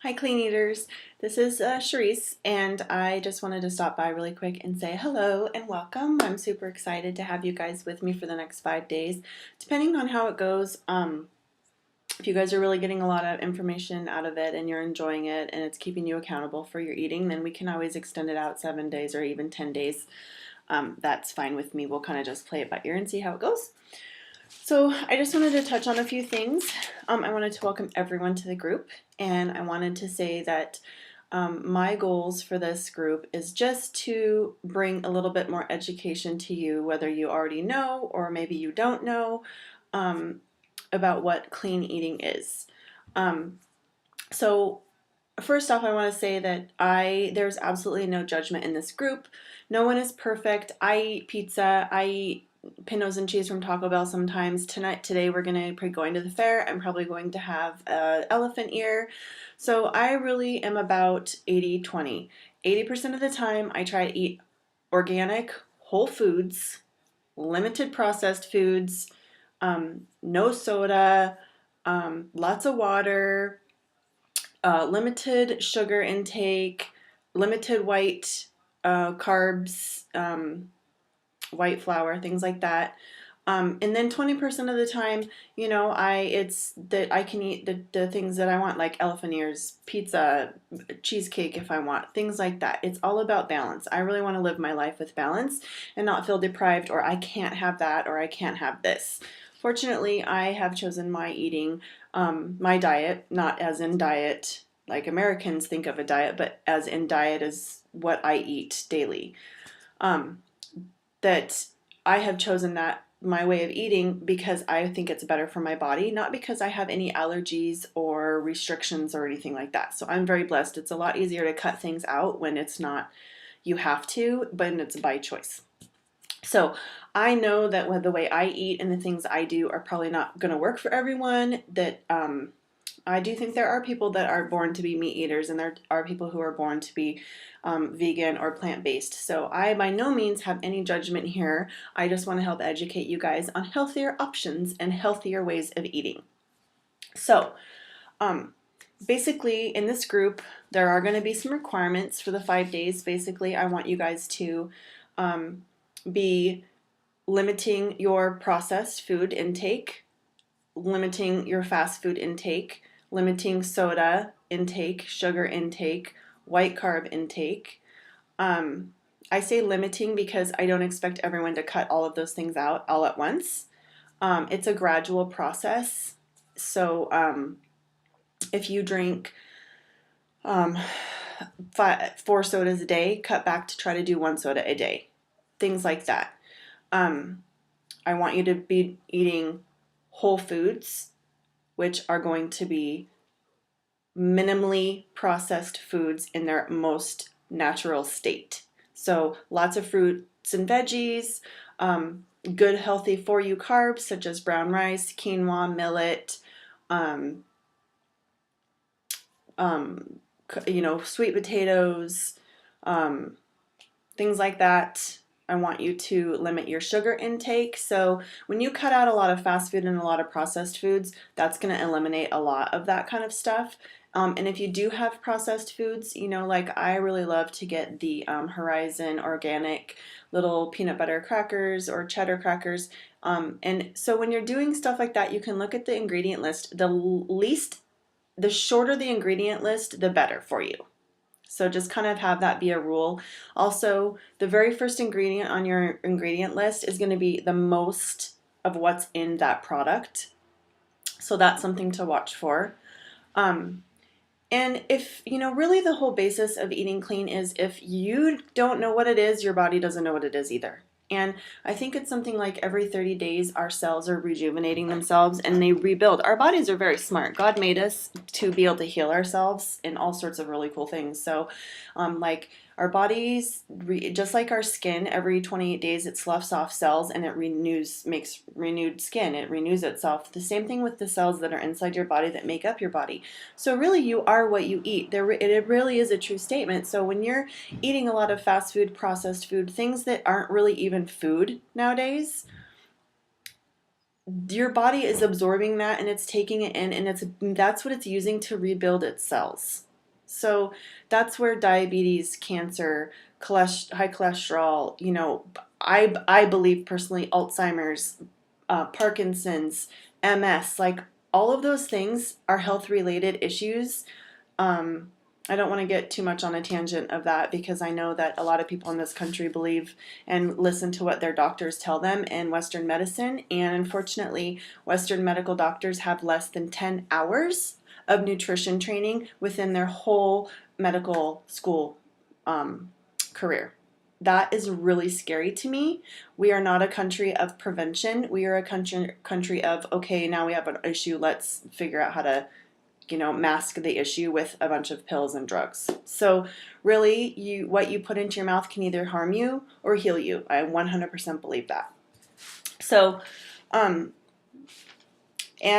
Hi, Clean Eaters. This is Charisse, and I just wanted to stop by really quick and say hello and welcome. I'm super excited to have you guys with me for the next 5 days. Depending on how it goes, if you guys are really getting a lot of information out of it and you're enjoying it and it's keeping you accountable for your eating, then we can always extend it out 7 days or even 10 days. That's fine with me. We'll kind of just play it by ear and see how it goes. So I just wanted to touch on a few things. I wanted to welcome everyone to the group, and I wanted to say that my goals for this group is just to bring a little bit more education to you, whether you already know or maybe you don't know, about what clean eating is. So first off, I want to say that there's absolutely no judgment in this group. No one is perfect. I eat pizza. I eat Pinos and cheese from Taco Bell sometimes. Today we're going to be going to the fair. I'm probably going to have an elephant ear. So I really am about 80-20. 80% of the time I try to eat organic, whole foods, limited processed foods, no soda, lots of water, limited sugar intake, limited white carbs, white flour, things like that. And then 20% of the time, it's that I can eat the things that I want, like elephant ears, pizza, cheesecake if I want, things like that. It's all about balance. I really want to live my life with balance and not feel deprived or I can't have that or I can't have this. Fortunately, I have chosen my diet, not as in diet like Americans think of a diet, but as in diet as what I eat daily. That I have chosen that my way of eating because I think it's better for my body, not because I have any allergies or restrictions or anything like that. So I'm very blessed. It's a lot easier to cut things out when it's not you have to, but it's by choice. So I know that the way I eat and the things I do are probably not going to work for everyone. That I do think there are people that are born to be meat eaters, and there are people who are born to be vegan or plant-based. So I by no means have any judgment here. I just want to help educate you guys on healthier options and healthier ways of eating. So basically in this group, there are going to be some requirements for the 5 days. Basically, I want you guys to be limiting your processed food intake, limiting your fast food intake, limiting soda intake, sugar intake, white carb intake. I say limiting because I don't expect everyone to cut all of those things out all at once. It's a gradual process. So if you drink 4 sodas a day, cut back to try to do 1 soda a day. Things like that. I want you to be eating whole foods, which are going to be minimally processed foods in their most natural state. So lots of fruits and veggies, good healthy for you carbs such as brown rice, quinoa, millet, sweet potatoes, things like that. I want you to limit your sugar intake. So when you cut out a lot of fast food and a lot of processed foods, that's going to eliminate a lot of that kind of stuff. And if you do have processed foods, like I really love to get the Horizon organic little peanut butter crackers or cheddar crackers. And so when you're doing stuff like that, you can look at the ingredient list. The shorter the ingredient list, the better for you. So just kind of have that be a rule. Also, the very first ingredient on your ingredient list is going to be the most of what's in that product. So that's something to watch for. And if, really the whole basis of eating clean is if you don't know what it is, your body doesn't know what it is either. And I think it's something like every 30 days our cells are rejuvenating themselves and they rebuild. Our bodies are very smart. God made us to be able to heal ourselves in all sorts of really cool things. So like our bodies, just like our skin, every 28 days it sloughs off cells and it makes renewed skin. It renews itself. The same thing with the cells that are inside your body that make up your body. So really you are what you eat. It really is a true statement. So when you're eating a lot of fast food, processed food, things that aren't really even food nowadays, your body is absorbing that and it's taking it in and that's what it's using to rebuild its cells. So that's where diabetes, cancer, high cholesterol, I believe personally Alzheimer's, Parkinson's, MS, like all of those things are health related issues. um, I don't want to get too much on a tangent of that because I know that a lot of people in this country believe and listen to what their doctors tell them in Western medicine. And unfortunately, Western medical doctors have less than 10 hours of nutrition training within their whole medical school um, career. That is really scary to me. We are not a country of prevention. We are a country of, okay, now we have an issue. Let's figure out how to mask the issue with a bunch of pills and drugs. So really, what you put into your mouth can either harm you or heal you. I 100% believe that. So, and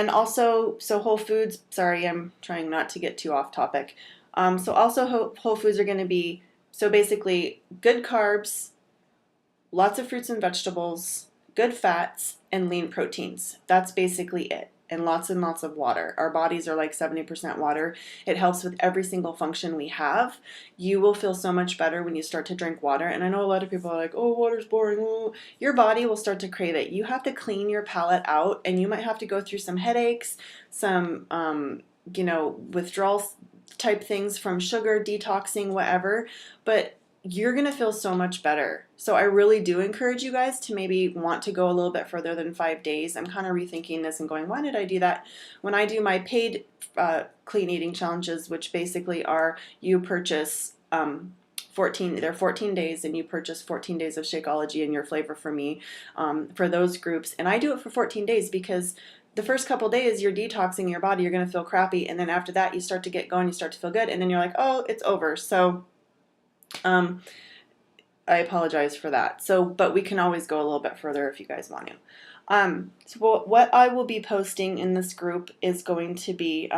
also, so Whole Foods, sorry, I'm trying not to get too off topic. So also Whole Foods are going to be, so basically good carbs, lots of fruits and vegetables, good fats, and lean proteins. That's basically it. And lots of water. Our bodies are like 70% water. It helps with every single function we have. You will feel so much better when you start to drink water. And I know a lot of people are like, oh, water's boring. Oh. Your body will start to crave it. You have to clean your palate out, and you might have to go through some headaches, some, withdrawal type things from sugar, detoxing, whatever. But you're going to feel so much better. So I really do encourage you guys to maybe want to go a little bit further than 5 days. I'm kind of rethinking this and going, why did I do that? When I do my paid clean eating challenges, which basically are you purchase 14 days, and you purchase 14 days of Shakeology and Your Flavor for Me for those groups. And I do it for 14 days because the first couple days you're detoxing your body, you're going to feel crappy. And then after that, you start to get going, you start to feel good. And then you're like, oh, it's over. So I apologize for that. So, but we can always go a little bit further if you guys want to. So what I will be posting in this group is going to be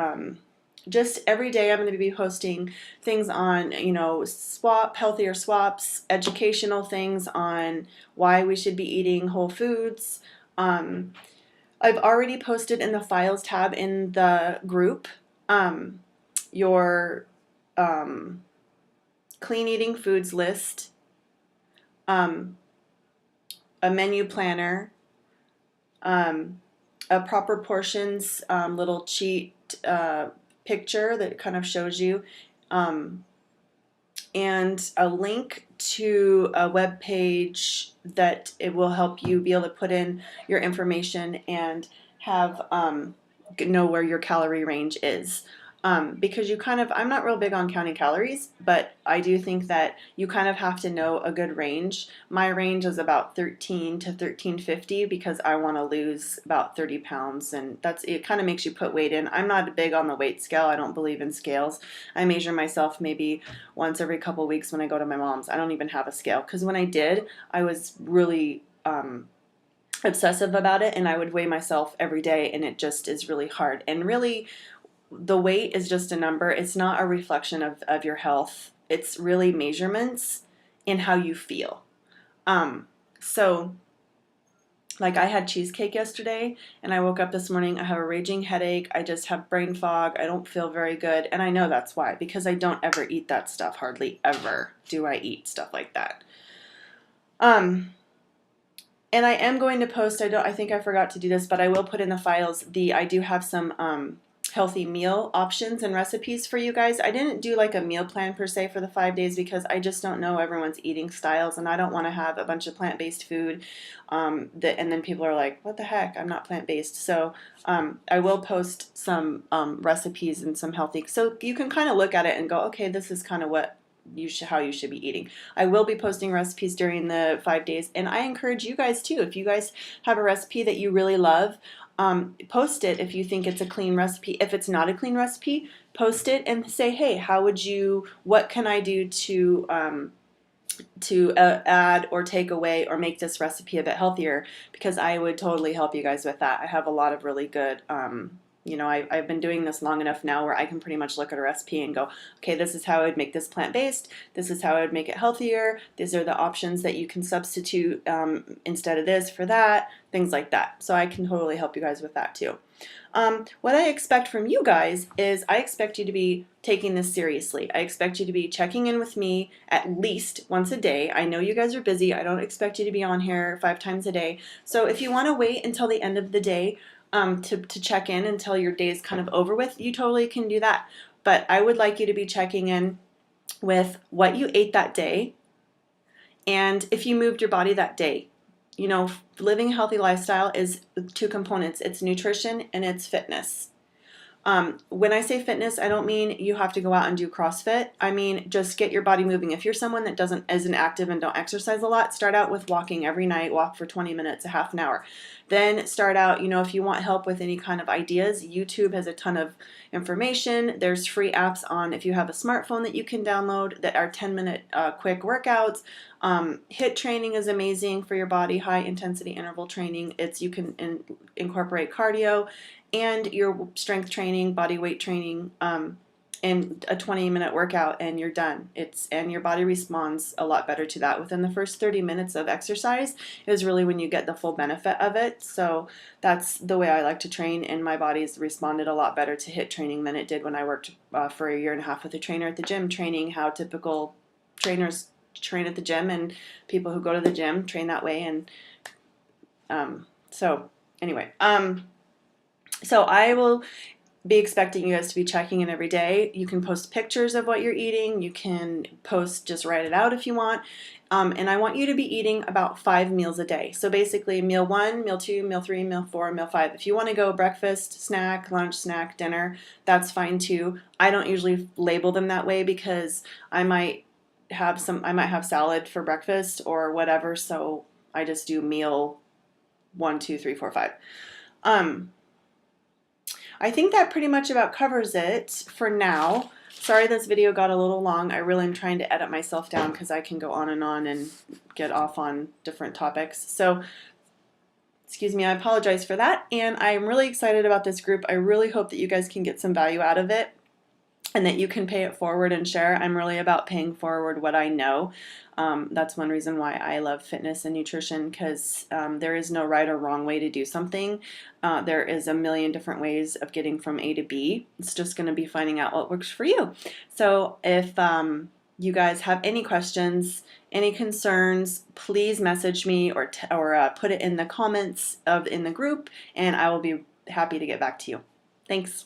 just every day I'm going to be posting things on, healthier swaps, educational things on why we should be eating whole foods. I've already posted in the files tab in the group your clean eating foods list, a menu planner, a proper portions little cheat picture that kind of shows you, and a link to a web page that it will help you be able to put in your information and have know where your calorie range is. Because I'm not real big on counting calories, but I do think that you kind of have to know a good range. My range is about 13 to 1350 because I want to lose about 30 pounds, and it kind of makes you put weight in. I'm not big on the weight scale. I don't believe in scales. I measure myself maybe once every couple weeks when I go to my mom's. I don't even have a scale because when I did, I was really obsessive about it, and I would weigh myself every day, and it just is really hard. And really, the weight is just a number. It's not a reflection of your health. It's really measurements in how you feel. So like I had cheesecake yesterday and I woke up this morning, I have a raging headache. I just have brain fog. I don't feel very good. And I know that's why, because I don't ever eat that stuff. Hardly ever do I eat stuff like that. And I am going to post, I think I forgot to do this, but I will put in the files, I do have some healthy meal options and recipes for you guys. I didn't do like a meal plan per se for the 5 days because I just don't know everyone's eating styles, and I don't want to have a bunch of plant-based food and then people are like, what the heck, I'm not plant-based. So I will post some recipes and some healthy, so you can kind of look at it and go, okay, this is kind of what how you should be eating. I will be posting recipes during the 5 days, and I encourage you guys too, if you guys have a recipe that you really love, post it if you think it's a clean recipe. If it's not a clean recipe, post it and say, hey, what can I do to add or take away or make this recipe a bit healthier, because I would totally help you guys with that. I have a lot of really good I've been doing this long enough now where I can pretty much look at a recipe and go, okay, this is how I would make this plant-based. This is how I would make it healthier. These are the options that you can substitute instead of this for that, things like that. So I can totally help you guys with that too. What I expect from you guys is I expect you to be taking this seriously. I expect you to be checking in with me at least once a day. I know you guys are busy. I don't expect you to be on here 5 times a day. So if you want to wait until the end of the day to check in until your day is kind of over with, you totally can do that. But I would like you to be checking in with what you ate that day and if you moved your body that day. Living a healthy lifestyle is 2 components. It's nutrition and it's fitness. When I say fitness, I don't mean you have to go out and do CrossFit. I mean, just get your body moving. If you're someone that isn't active and don't exercise a lot, start out with walking every night, walk for 20 minutes, a half an hour. Then start out, if you want help with any kind of ideas, YouTube has a ton of information. There's free apps on, if you have a smartphone, that you can download that are 10-minute quick workouts. HIIT training is amazing for your body, high intensity interval training. You can incorporate cardio and your strength training, body weight training, in a 20-minute workout, and you're done. And your body responds a lot better to that. Within the first 30 minutes of exercise is really when you get the full benefit of it. So that's the way I like to train, and my body's responded a lot better to HIIT training than it did when I worked for a year and a half with a trainer at the gym, training how typical trainers train at the gym, and people who go to the gym train that way. And so I will be expecting you guys to be checking in every day. You can post pictures of what you're eating. You can just write it out if you want. And I want you to be eating about 5 meals a day. So basically meal 1, meal 2, meal 3, meal 4, meal 5. If you want to go breakfast, snack, lunch, snack, dinner, that's fine too. I don't usually label them that way because I might have salad for breakfast or whatever. So I just do meal 1, 2, 3, 4, 5. I think that pretty much about covers it for now. Sorry this video got a little long. I really am trying to edit myself down because I can go on and get off on different topics. So, excuse me, I apologize for that. And I'm really excited about this group. I really hope that you guys can get some value out of it and that you can pay it forward and share. I'm really about paying forward what I know. That's one reason why I love fitness and nutrition, because there is no right or wrong way to do something. There is a million different ways of getting from A to B. It's just going to be finding out what works for you. So if you guys have any questions, any concerns, please message me or put it in the comments in the group, and I will be happy to get back to you. Thanks.